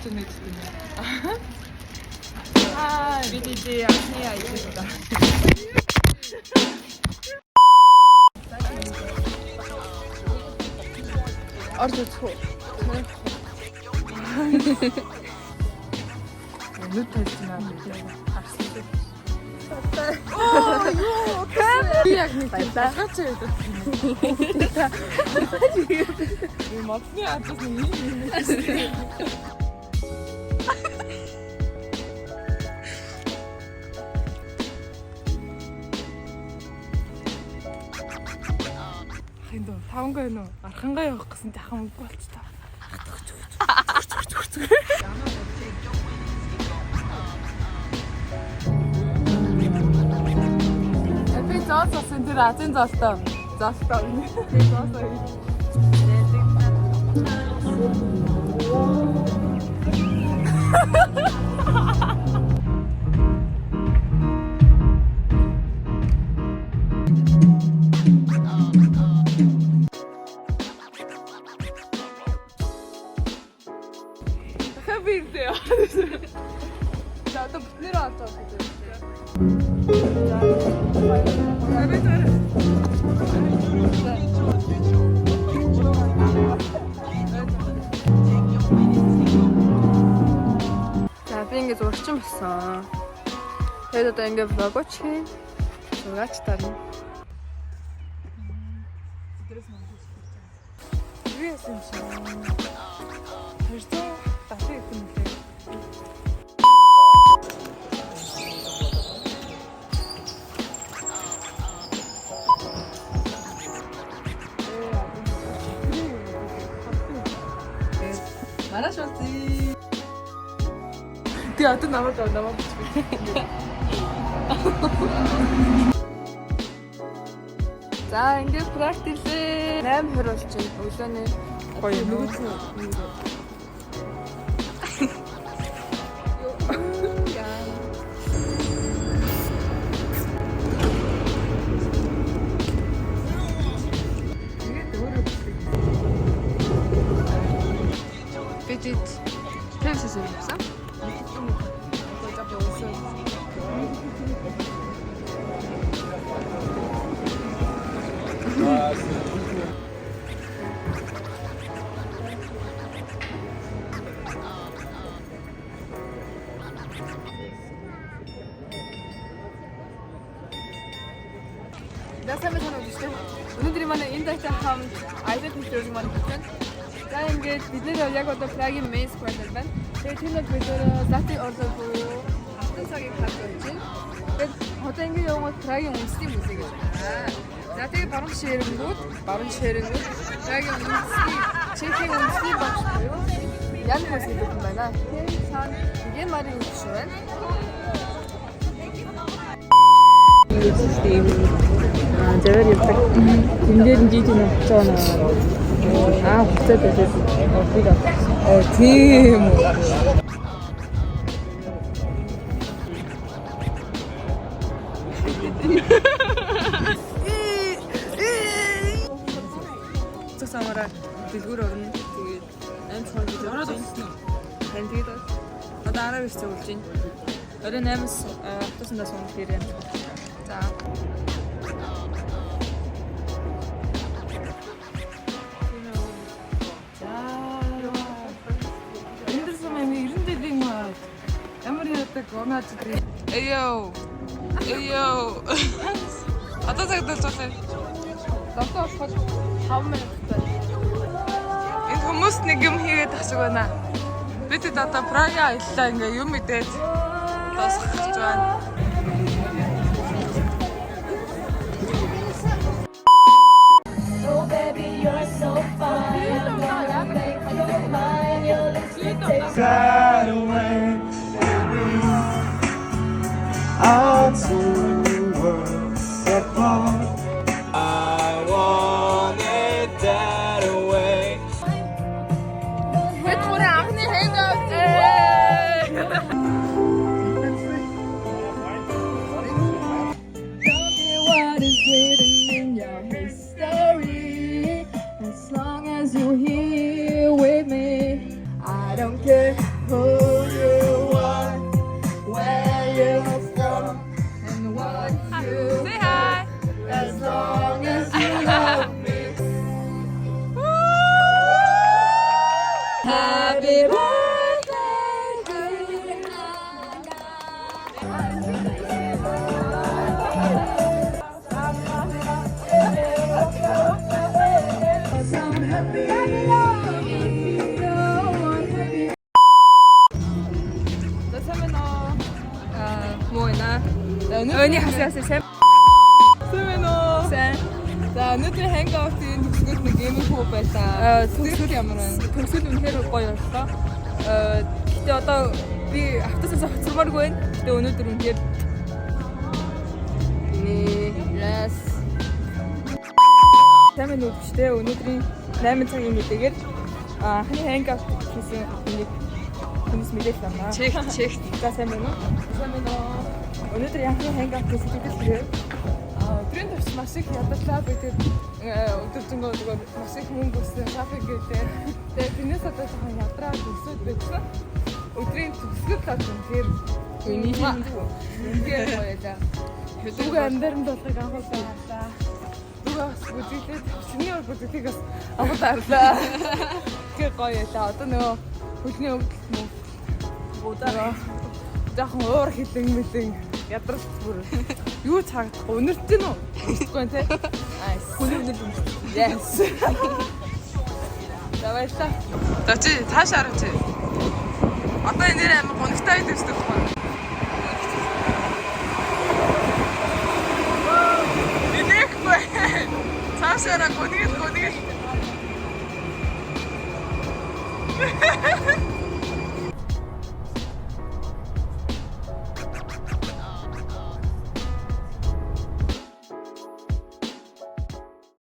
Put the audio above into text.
좀 해주세요. 아, BDJ 아니야 이제다. Orada çok. 오늘 탈지나 박수들. Jak mi tak? Mocniej, a to nie. Хинду тавангаа нөө архангаа явах гэсэн дахин үгүй болч та. Би зоосон тэр азийн зоолтой. Зоолтой. Би зоосоо. Хабирдээ. За одоо бүтнээр аваад байгаа. За би ингээд урчин болсон. Тэгээд одоо ингээд влог очих. Зураач тарна. Юу яасан юм шиг. Тэрсээ татах юм лээ. 말하셨지. 그 아들 남았다 남았지. За ингээд практиклээ 8 20 болж байна. Өглөөний гоё юу нүгэл. Petit. Qu'est-ce que c'est ça? Насамаа санагдчихсан. Өнөөдөр манай энэ дайтай хамт айдэл хэлтэрэг маань хийсэн. За ингээд бид нэр яг одоо Прагийн main square дээр байна. Тэгээд тэр бид нэр Zati order руу цагийг хавж байна. Тэгээд одоо ингээд яваад Прагийн үндэсний музей гэж байна. За тэгээд баруун ширэнгүүд Прагийн үндэсний Чехийн үндэсний багш буюу Ян музей гэдэг юм байна. Тэгээд цаана Ген Марийн үндэс байна. Систем. Зөөр явдаг. Тэмдээр нь жижиг нэг цаана. Хуцаад байсан. Тийм үү. Цасамаараа дэлгүүр орно. Тэгээд аим цогц ороод ирсэн. Тань тэгээд одоо 19 цаг болж байна. Орой 8-аас автобусандаа сунах хэрэг. За. Эйё. Одоо цагтаа цохоо. Лото болоход 5 минут байна. Энэ хүмүүс нэг юм хийгээд тахсаг байна. Бид одоо Прага аяллаа ингээ юм мэдээд дуусгах гэж байна. That away, out to the world that far. I want it that way. Бид гурван анхны hangout. What is written in your history? As long as you're here with me, I don't care who you are, where you're from, and what you Say hi. as long as you love me. Happy birthday. 뭐나? 은희 хасаас сайн. Сэмэнөө. Сайн. За өнөөдрийн hangout-ийн төгсгөл нэг юм хөө байлаа. Төгсгөл ямар вэ? Төгсөл үнэхээр гоё боллоо. Гэтэ одоо би автосаас хоцромооргүй байна. Гэтэ өнөөдөр үнэхээр Yes. сайн үдчтэй өнөөдрийн 8 цагийн мэдээгээр ханы hangout хийсэн хүмүүс мэдээлэл авнаа. Чек. За сайн байна уу? Сайн байна уу? Өнөөдөр яхны hangout хийсэн хэлбэр Өдрийн турш маш их ядаглаа бид өдөржингөө маш их хүмүүс шопинг гэдэг. Тэгээ тэрнээс одоо жоохон ядраад өсөд байсан. Өдрийн төгсгөл тал үнэхээр үнэхээр гоё яа. Түгэ амьдран болгыг анхуулсан хаа. Түгэ бас бүжиглээд чиний өөр бүжиглийг бас анхууларлаа. Тэгээ гоё яа. Одоо нөгөө хөлний өвдөл мөн будаа жоохон уур хилэн ядралт бүр юу цаагдахгүй өнөрт нь үү? Үсгүй нэ. Айс. Өнөр. Yes. Давайлаа. За чи цаашаа хараач. Одоо энэ нэр амар гонхтой байдаг байхгүй. Бидэхгүй. Цаашаа гонхтой